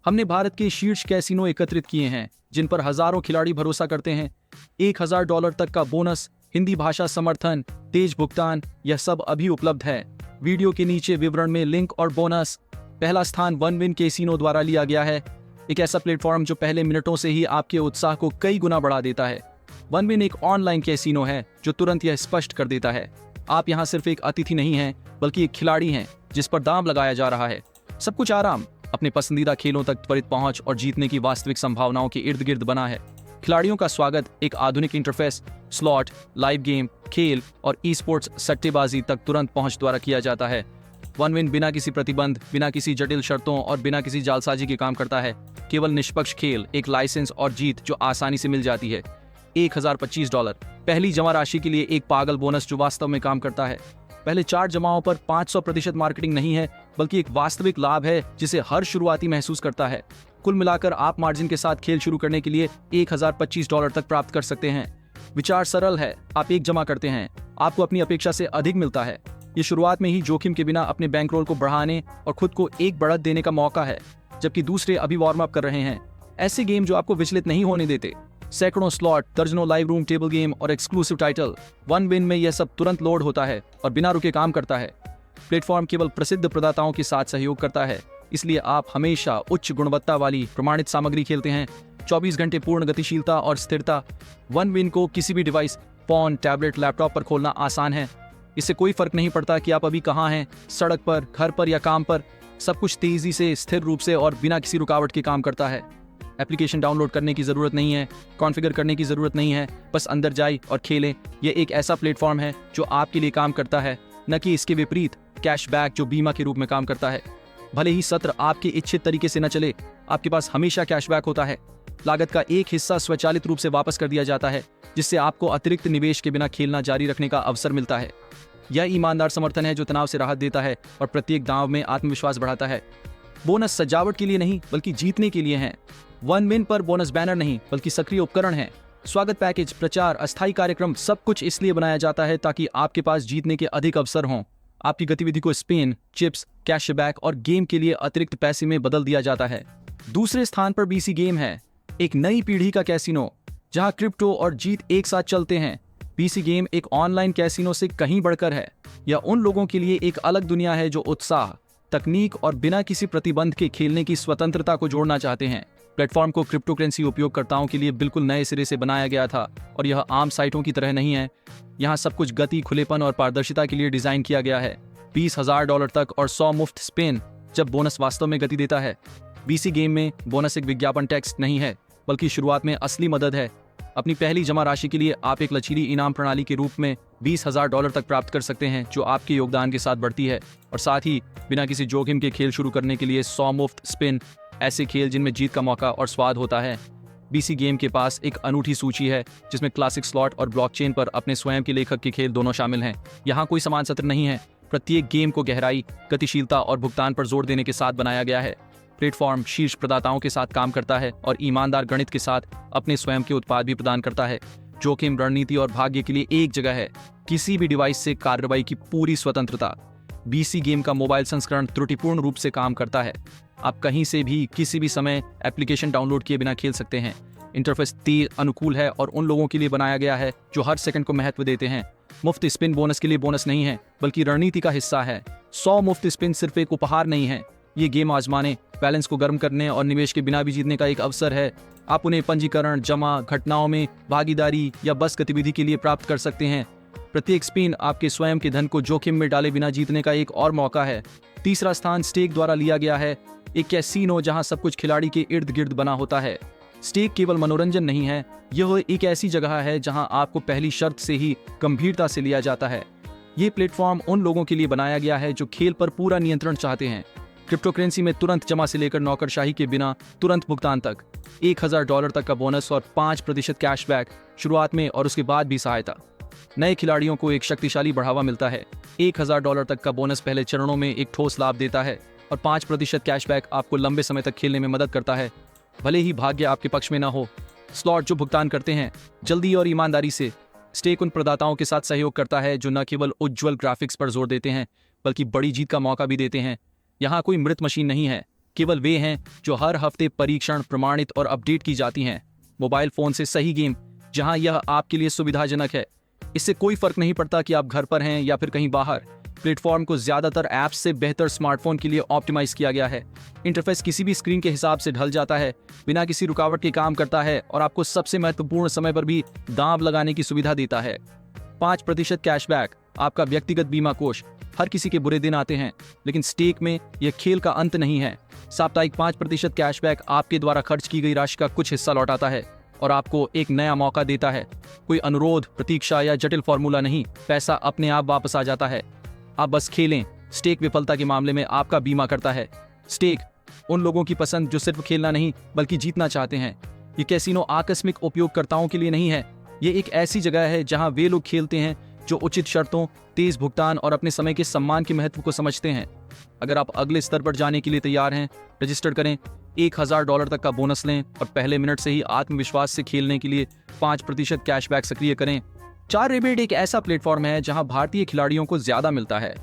हमने भारत के शीर्ष कैसीनो एकत्रित किए हैं जिन पर हजारों खिलाड़ी भरोसा करते हैं। $1000 तक का बोनस, हिंदी भाषा समर्थन, तेज भुगतान, यह सब अभी उपलब्ध है। वीडियो के नीचे विवरण में लिंक और बोनस। पहला स्थान वन विन कैसीनो द्वारा लिया गया है, एक ऐसा प्लेटफॉर्म जो पहले मिनटों से ही आपके उत्साह को कई गुना बढ़ा देता है। वन विन एक ऑनलाइन कैसीनो है जो तुरंत यह स्पष्ट कर देता है, आप यहाँ सिर्फ एक अतिथि नहीं हैं बल्कि एक खिलाड़ी हैं जिस पर दांव लगाया जा रहा है। सब कुछ आराम, अपने पसंदीदा खेलों तक त्वरित पहुंच और जीतने की वास्तविक संभावनाओं के इर्द गिर्द बना है। खिलाड़ियों का स्वागत एक आधुनिक इंटरफेस, स्लॉट, लाइव गेम, खेल और ई स्पोर्ट्स सट्टेबाजी तक तुरंत पहुंच द्वारा किया जाता है। वन विन बिना किसी प्रतिबंध, बिना किसी जटिल शर्तों और बिना किसी जालसाजी के काम करता है। केवल निष्पक्ष खेल, एक लाइसेंस और जीत जो आसानी से मिल जाती है। $1025 पहली जमा राशि के लिए एक पागल बोनस जो वास्तव में काम करता है। पहले 4 जमाओं पर 500% मार्केटिंग नहीं है बल्कि एक वास्तविक लाभ है जिसे हर शुरुआती महसूस करता है। कुल मिलाकर आप मार्जिन के साथ खेल शुरू करने के लिए $1025 तक प्राप्त कर सकते हैं। विचार सरल है, आप एक जमा करते हैं, आपको अपनी अपेक्षा से अधिक मिलता है। ये शुरुआत में ही जोखिम के बिना अपने बैंकरोल को बढ़ाने और खुद को एक बढ़त देने का मौका है, जबकि दूसरे अभी वार्म अप कर रहे हैं। ऐसे गेम जो आपको विचलित नहीं होने देते, सैकड़ों स्लॉट, दर्जनों लाइव रूम टेबल गेम और एक्सक्लूसिव टाइटल। वन विन में यह सब तुरंत लोड होता है और बिना रुके काम करता है। प्लेटफॉर्म केवल प्रसिद्ध प्रदाताओं के साथ सहयोग करता है, इसलिए आप हमेशा उच्च गुणवत्ता वाली प्रमाणित सामग्री खेलते हैं। 24 घंटे पूर्ण गतिशीलता और स्थिरता। वन विन को किसी भी डिवाइस, फोन, टैबलेट, लैपटॉप पर खोलना आसान है। इससे कोई फर्क नहीं पड़ता कि आप अभी कहाँ हैं, सड़क पर, घर पर या काम पर। सब कुछ तेजी से, स्थिर रूप से और बिना किसी रुकावट के काम करता है। एप्लीकेशन डाउनलोड करने की जरूरत नहीं है, कॉन्फ़िगर करने की जरूरत नहीं है, बस अंदर जाएं और खेलें। यह एक ऐसा प्लेटफॉर्म है जो आपके लिए काम करता है, न कि इसके विपरीत कैशबैक जो बीमा के रूप में काम करता है। भले ही सत्र आपके इच्छित तरीके से न चले, आपके पास हमेशा कैशबैक होता है। लागत का एक हिस्सा स्वचालित रूप से वापस कर दिया जाता है, जिससे आपको अतिरिक्त निवेश के बिना खेलना जारी रखने का अवसर मिलता है। यह ईमानदार समर्थन है जो तनाव से राहत देता है और प्रत्येक दांव में आत्मविश्वास बढ़ाता है। बोनस सजावट के लिए नहीं बल्कि जीतने के लिए हैं। वन विन पर बोनस बैनर नहीं बल्कि सक्रिय उपकरण है। स्वागत पैकेज, प्रचार, अस्थायी कार्यक्रम, सब कुछ इसलिए बनाया जाता है ताकि आपके पास जीतने के अधिक अवसर हों। आपकी गतिविधि को स्पिन, चिप्स, कैशबैक और गेम के लिए अतिरिक्त पैसे में बदल दिया जाता है। दूसरे स्थान पर बीसी गेम है, एक नई पीढ़ी का कैसीनो जहां क्रिप्टो और जीत एक साथ चलते हैं। बीसी गेम एक ऑनलाइन कैसीनो से कहीं बढ़कर है। यह उन लोगों के लिए एक अलग दुनिया है जो उत्साह, तकनीक और बिना किसी प्रतिबंध के खेलने की स्वतंत्रता को जोड़ना चाहते हैं। प्लेटफॉर्म को क्रिप्टो करेंसी उपयोगकर्ताओं के लिए बिल्कुल नए सिरे से बनाया गया था और यह आम साइटों की तरह नहीं है। यहाँ सब कुछ गति, खुलेपन और पारदर्शिता के लिए डिजाइन किया गया है। $20,000 तक और 100 मुफ्त स्पिन जब बोनस वास्तव में गति देता है। बीसी गेम में बोनस एक विज्ञापन टेक्स्ट नहीं है बल्कि शुरुआत में असली मदद है। अपनी पहली जमा राशि के लिए आप एक लचीली इनाम प्रणाली के रूप में $20,000 तक प्राप्त कर सकते हैं जो आपके योगदान के साथ बढ़ती है, और साथ ही बिना किसी जोखिम के खेल शुरू करने के लिए 100 मुफ्त स्पिन, ऐसे खेल जिनमें जीत का मौका और स्वाद होता है। बीसी गेम के पास एक अनूठी सूची है जिसमें क्लासिक स्लॉट और ब्लॉकचेन पर अपने स्वयं के लेखक के खेल दोनों शामिल हैं। यहाँ कोई समान सत्र नहीं है, प्रत्येक गेम को गहराई, गतिशीलता और भुगतान पर जोर देने के साथ बनाया गया है। प्लेटफॉर्म शीर्ष प्रदाताओं के साथ काम करता है और ईमानदार गणित के साथ अपने स्वयं के उत्पाद भी प्रदान करता है। जोखिम, रणनीति और भाग्य के लिए एक जगह है, किसी भी डिवाइस से कार्रवाई की पूरी स्वतंत्रता। बीसी गेम का मोबाइल संस्करण त्रुटिपूर्ण रूप से काम करता है। आप कहीं से भी किसी भी समय एप्लीकेशन डाउनलोड किए बिना खेल सकते हैं। इंटरफेस तेज, अनुकूल है और उन लोगों के लिए बनाया गया है जो हर सेकंड को महत्व देते हैं। मुफ्त स्पिन बोनस के लिए बोनस नहीं है बल्कि रणनीति का हिस्सा है। 100 मुफ्त स्पिन सिर्फ एक उपहार नहीं है, ये गेम आजमाने, बैलेंस को गर्म करने और निवेश के बिना भी जीतने का एक अवसर है। आप उन्हें पंजीकरण, जमा, घटनाओं में भागीदारी या बस गतिविधि के लिए प्राप्त कर सकते हैं। प्रत्येक स्पिन आपके स्वयं के धन को जोखिम में डाले बिना जीतने का एक और मौका है। तीसरा स्थान स्टेक द्वारा लिया गया है, एक कैसीनो जहां सब कुछ खिलाड़ी के इर्द गिर्द बना होता है। स्टेक केवल मनोरंजन नहीं है, यह एक ऐसी जगह है जहां आपको पहली शर्त से ही गंभीरता से लिया जाता है। ये प्लेटफॉर्म उन लोगों के लिए बनाया गया है जो खेल पर पूरा नियंत्रण चाहते हैं। क्रिप्टो करेंसी में तुरंत जमा से लेकर नौकरशाही के बिना तुरंत भुगतान तक, $1000 तक का बोनस और 5% कैशबैक शुरुआत में और उसके बाद भी सहायता। नए खिलाड़ियों को एक शक्तिशाली बढ़ावा मिलता है। $1000 तक का बोनस पहले चरणों में एक ठोस लाभ देता है और 5% कैशबैक आपको लंबे समय तक खेलने में मदद करता है, भले ही भाग्य आपके पक्ष में ना हो। स्लॉट जो भुगतान करते हैं जल्दी और ईमानदारी से। स्टेक उन प्रदाताओं के साथ सहयोग करता है जो न केवल उज्ज्वल ग्राफिक्स पर जोर देते हैं बल्कि बड़ी जीत का मौका भी देते हैं। यहाँ कोई मृत मशीन नहीं है, केवल वे हैं जो हर हफ्ते परीक्षण, प्रमाणित और अपडेट की जाती हैं। मोबाइल फोन से सही गेम, जहां यह आपके लिए सुविधाजनक है। इससे कोई फर्क नहीं पड़ता कि आप घर पर हैं या फिर कहीं बाहर। प्लेटफॉर्म को ज्यादातर ऐप्स से बेहतर स्मार्टफोन के लिए ऑप्टिमाइज किया गया है। इंटरफेस किसी भी स्क्रीन के हिसाब से ढल जाता है, बिना किसी रुकावट के काम करता है और आपको सबसे महत्वपूर्ण समय पर भी दांव लगाने की सुविधा देता है। 5% कैशबैक, आपका व्यक्तिगत बीमा कोष। हर किसी के बुरे दिन आते हैं, लेकिन स्टेक में यह खेल का अंत नहीं है। साप्ताहिक 5% कैशबैक आपके द्वारा खर्च की गई राशि का कुछ हिस्सा लौटाता है और आपको एक नया मौका देता है। कोई अनुरोध, प्रतीक्षा या जटिल फॉर्मूला नहीं, पैसा अपने आप वापस आ जाता है। आप बस खेलें। स्टेक विफलता के मामले में आपका बीमा करता है। स्टेक उन लोगों की पसंद जो सिर्फ खेलना नहीं बल्कि जीतना चाहते हैं। ये कैसीनो आकस्मिक उपयोगकर्ताओं के लिए नहीं है। ये एक ऐसी जगह है जहां वे लोग खेलते हैं जो उचित शर्तों, तेज भुगतान और अपने समय के सम्मान के महत्व को समझते हैं। अगर आप अगले स्तर पर जाने के लिए तैयार हैं, रजिस्टर करें, $1000 तक का बोनस लें और पहले मिनट से ही आत्मविश्वास से खेलने के लिए 5% कैशबैक सक्रिय करें। 4 रिबेट एक ऐसा प्लेटफॉर्म है जहां भारतीय खिलाड़ियों को ज्यादा मिलता है।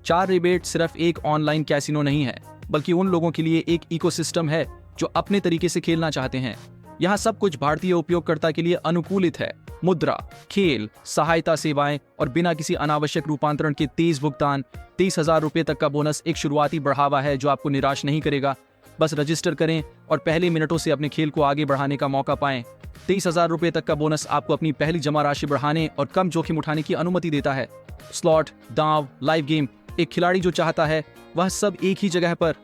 4 रिबेट सिर्फ एक ऑनलाइन कैसीनो नहीं है, बल्कि उन लोगों के लिए एक इकोसिस्टम है जो अपने तरीके से खेलना चाहते हैं। यहाँ सब कुछ भारतीय उपयोगकर्ता के लिए अनुकूलित है। मुद्रा, खेल, सहायता सेवाएं और बिना किसी अनावश्यक रूपांतरण के तेज भुगतान। 30,000 रुपए तक का बोनस एक शुरुआती बढ़ावा है जो आपको निराश नहीं करेगा। बस रजिस्टर करें और पहले मिनटों से अपने खेल को आगे बढ़ाने का मौका पाएं। 30,000 रुपए तक का बोनस आपको अपनी पहली जमा राशि बढ़ाने और कम जोखिम उठाने की अनुमति देता है। स्लॉट, दांव, लाइव गेम, एक खिलाड़ी जो चाहता है वह सब एक ही जगह पर।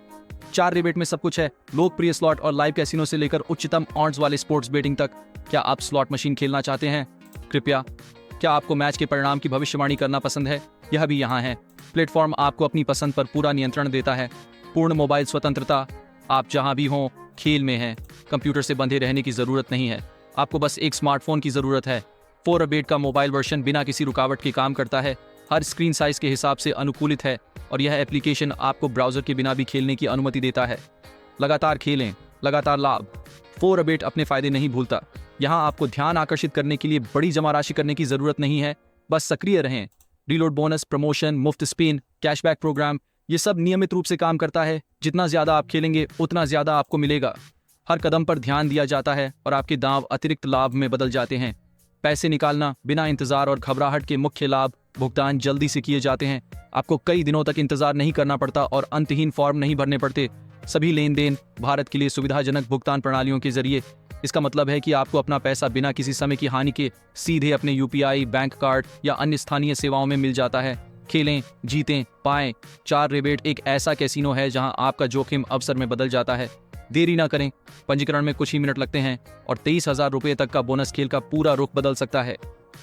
4 रिबेट में सब कुछ है, लोकप्रिय स्लॉट और लाइव कैसीनो से लेकर उच्चतम ऑड्स वाले स्पोर्ट्स बेटिंग तक। क्या आप स्लॉट मशीन खेलना चाहते हैं? कृपया। क्या आपको मैच के परिणाम की भविष्यवाणी करना पसंद है? यह भी यहाँ है। प्लेटफॉर्म आपको अपनी पसंद पर पूरा नियंत्रण देता है। पूर्ण मोबाइल स्वतंत्रता, आप जहां भी हों खेल में हैं। कंप्यूटर से बंधे रहने की जरूरत नहीं है, आपको बस एक स्मार्टफोन की जरूरत है। 4 रिबेट का मोबाइल वर्जन बिना किसी रुकावट के काम करता है, हर स्क्रीन साइज के हिसाब से अनुकूलित है और यह एप्लीकेशन आपको ब्राउजर के बिना भी खेलने की अनुमति देता है। लगातार खेलें, लगातार लाभ। 4 रिबेट अपने फायदे नहीं भूलता। यहाँ आपको ध्यान आकर्षित करने के लिए बड़ी जमा राशि करने की जरूरत नहीं है, बस सक्रिय रहें। रीलोड बोनस, प्रमोशन, मुफ्त स्पिन, कैशबैक प्रोग्राम, ये सब नियमित रूप से काम करता है। जितना ज्यादा आप खेलेंगे उतना ज्यादा आपको मिलेगा। हर कदम पर ध्यान दिया जाता है और आपके दांव अतिरिक्त लाभ में बदल जाते हैं। पैसे निकालना बिना इंतजार और घबराहट के मुख्य लाभ, भुगतान जल्दी से किए जाते हैं। आपको कई दिनों तक इंतजार नहीं करना पड़ता और अंतहीन फॉर्म नहीं भरने पड़ते। सभी लेन देन भारत के लिए सुविधाजनक भुगतान प्रणालियों के जरिए। इसका मतलब है कि आपको अपना पैसा बिना किसी समय की हानि के सीधे अपने UPI, बैंक कार्ड या अन्य स्थानीय सेवाओं में मिल जाता है। खेलें, जीतें, पाएं। 4 रिबेट एक ऐसा कैसीनो है जहां आपका जोखिम अवसर में बदल जाता है। देरी ना करें, पंजीकरण में कुछ ही मिनट लगते हैं और 23,000 रुपए तक का बोनस खेल का पूरा रुख बदल सकता है।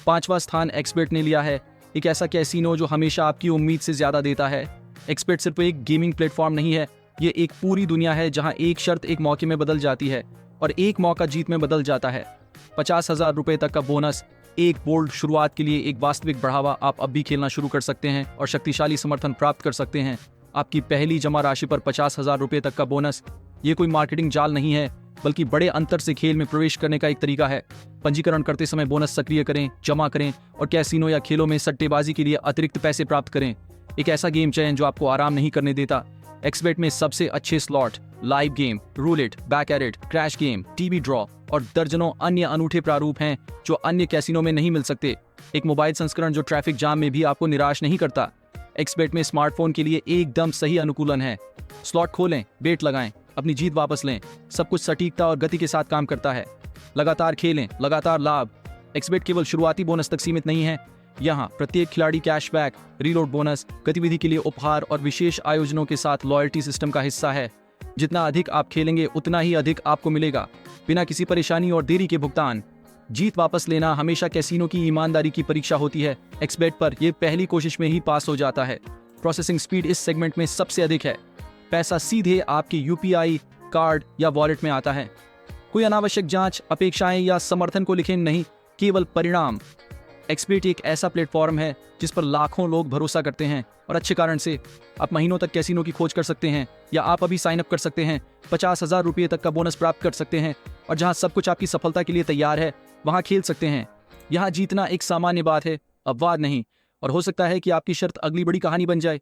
5वां स्थान एक्सबेट ने लिया है, एक ऐसा कैसीनो जो हमेशा आपकी उम्मीद से ज्यादा देता है। एक्सबेट सिर्फ एक गेमिंग प्लेटफॉर्म नहीं है, ये एक पूरी दुनिया है जहां एक शर्त एक मौके में बदल जाती है और एक मौका जीत में बदल जाता है। 50,000 रुपए तक का बोनस, एक बोल्ड शुरुआत के लिए एक वास्तविक बढ़ावा। आप अब भी खेलना शुरू कर सकते हैं और शक्तिशाली समर्थन प्राप्त कर सकते हैं। आपकी पहली जमा राशि पर 50,000 रुपए तक का बोनस, ये कोई मार्केटिंग जाल नहीं है, बल्कि बड़े अंतर से खेल में प्रवेश करने का एक तरीका है। पंजीकरण करते समय बोनस सक्रिय करें, जमा करें और कैसीनो या खेलों में सट्टेबाजी के लिए अतिरिक्त पैसे प्राप्त करें। एक ऐसा गेम चयन जो आपको आराम नहीं करने देता। एक्सबेट में सबसे अच्छे slot, live game, roulette, back edit, crash game, TV draw और दर्जनों अन्य अनूठे प्रारूप हैं जो अन्य कैसीनो में नहीं मिल सकते। एक मोबाइल संस्करण जो ट्रैफिक जाम में भी आपको निराश नहीं करता। एक्सबेट में स्मार्टफोन के लिए एकदम सही अनुकूलन है। स्लॉट खोलें, बेट लगाएं, अपनी जीत वापस लें। सब कुछ सटीकता और गति के साथ काम करता है। लगातार खेलें, लगातार लाभ। एक्सबेट केवल शुरुआती बोनस तक सीमित नहीं है। यहाँ प्रत्येक खिलाड़ी कैशबैक, रीलोड बोनस, गतिविधि के लिए उपहार और विशेष आयोजनों के साथ लॉयल्टी सिस्टम का हिस्सा है। जितना अधिक आप खेलेंगे उतना ही अधिक आपको मिलेगा, बिना किसी परेशानी और देरी के भुगतान। जीत वापस लेना हमेशा कैसीनो की ईमानदारी की परीक्षा होती है। एक्सबेट पर यह पहली कोशिश में ही पास हो जाता है। प्रोसेसिंग स्पीड इस सेगमेंट में सबसे अधिक है। पैसा सीधे आपके UPI, कार्ड या वॉलेट में आता है। कोई अनावश्यक जांच, अपेक्षाएं या समर्थन को लिखें नहीं, केवल परिणाम। एक्सबेट एक ऐसा प्लेटफॉर्म है जिस पर लाखों लोग भरोसा करते हैं और अच्छे कारण से। आप महीनों तक कैसीनो की खोज कर सकते हैं या आप अभी साइन अप कर सकते हैं। 50,000 रुपये तक का बोनस प्राप्त कर सकते हैं और जहां सब कुछ आपकी सफलता के लिए तैयार है वहां खेल सकते हैं। यहाँ जीतना एक सामान्य बात है, अपवाद नहीं, और हो सकता है कि आपकी शर्त अगली बड़ी कहानी बन जाए।